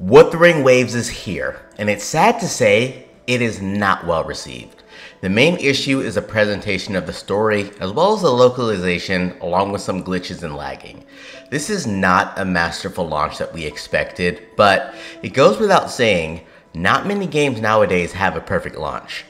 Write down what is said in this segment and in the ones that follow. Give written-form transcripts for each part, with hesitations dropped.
Wuthering Waves is here, and it's sad to say it is not well received. The main issue is the presentation of the story, as well as the localization, along with some glitches and lagging. This is not a masterful launch that we expected, but it goes without saying, not many games nowadays have a perfect launch.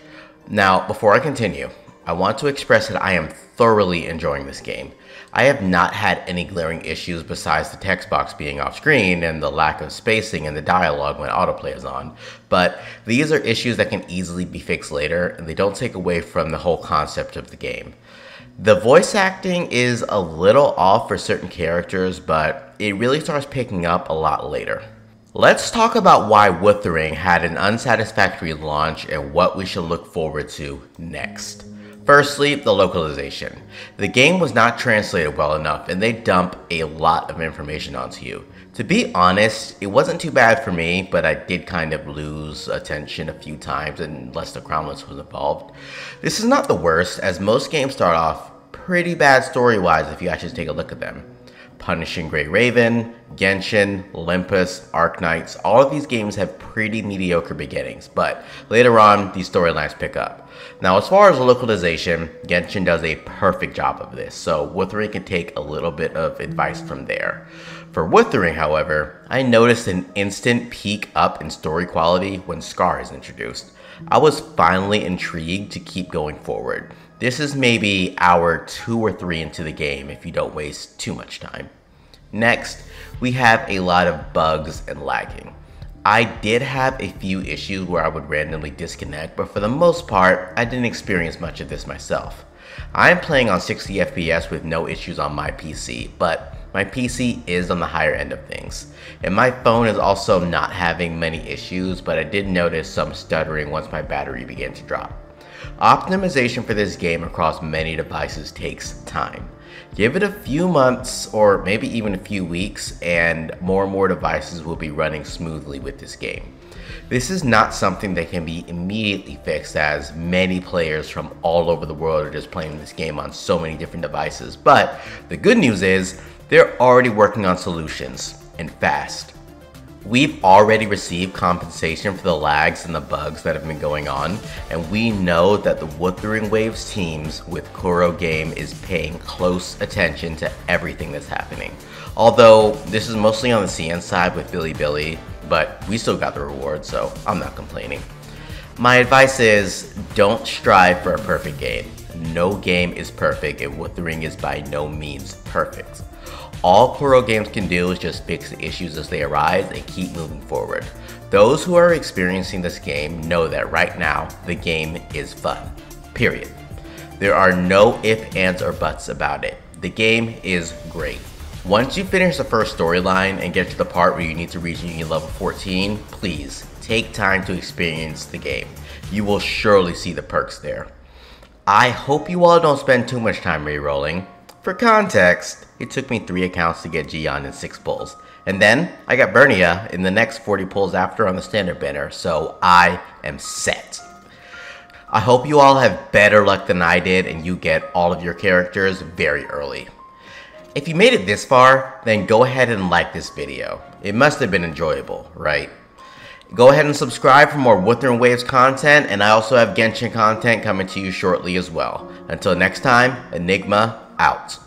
Now, before I continue, I want to express that I am thoroughly enjoying this game. I have not had any glaring issues besides the text box being off screen and the lack of spacing in the dialogue when autoplay is on, but these are issues that can easily be fixed later, and they don't take away from the whole concept of the game. The voice acting is a little off for certain characters, but it really starts picking up a lot later. Let's talk about why Wuthering had an unsatisfactory launch and what we should look forward to next. Firstly, the localization. The game was not translated well enough, and they dump a lot of information onto you. To be honest, it wasn't too bad for me, but I did kind of lose attention a few times unless the Crownless was involved. This is not the worst, as most games start off pretty bad story-wise if you actually take a look at them. Punishing Grey Raven, Genshin, Olympus, Arknights, all of these games have pretty mediocre beginnings, but later on, these storylines pick up. Now, as far as localization, Genshin does a perfect job of this, so Wuthering can take a little bit of advice from there. For Wuthering, however, I noticed an instant peak up in story quality when Scar is introduced. I was finally intrigued to keep going forward. This is maybe hour 2 or 3 into the game if you don't waste too much time. Next, we have a lot of bugs and lagging. I did have a few issues where I would randomly disconnect, but for the most part, I didn't experience much of this myself. I am playing on 60 FPS with no issues on my PC, but my PC is on the higher end of things. And my phone is also not having many issues, but I did notice some stuttering once my battery began to drop. Optimization for this game across many devices takes time. Give it a few months or maybe even a few weeks and more devices will be running smoothly with this game. This is not something that can be immediately fixed, as many players from all over the world are just playing this game on so many different devices, but the good news is they're already working on solutions, and fast. We've already received compensation for the lags and the bugs that have been going on, and we know that the Wuthering Waves teams with Kuro Game is paying close attention to everything that's happening. Although this is mostly on the CN side with Billy, but we still got the reward, so I'm not complaining. My advice is, don't strive for a perfect game. No game is perfect, and Wuthering is by no means perfect. All Kuro Games can do is just fix the issues as they arise and keep moving forward. Those who are experiencing this game know that right now, the game is fun. Period. There are no ifs, ands, or buts about it. The game is great. Once you finish the first storyline and get to the part where you need to reach Union level 14, please take time to experience the game. You will surely see the perks there. I hope you all don't spend too much time re-rolling. For context, it took me 3 accounts to get Jiyan in 6 pulls. And then, I got Bernia in the next 40 pulls after on the standard banner, so I am set. I hope you all have better luck than I did and you get all of your characters very early. If you made it this far, then go ahead and like this video. It must have been enjoyable, right? Go ahead and subscribe for more Wuthering Waves content, and I also have Genshin content coming to you shortly as well. Until next time, Enigma out.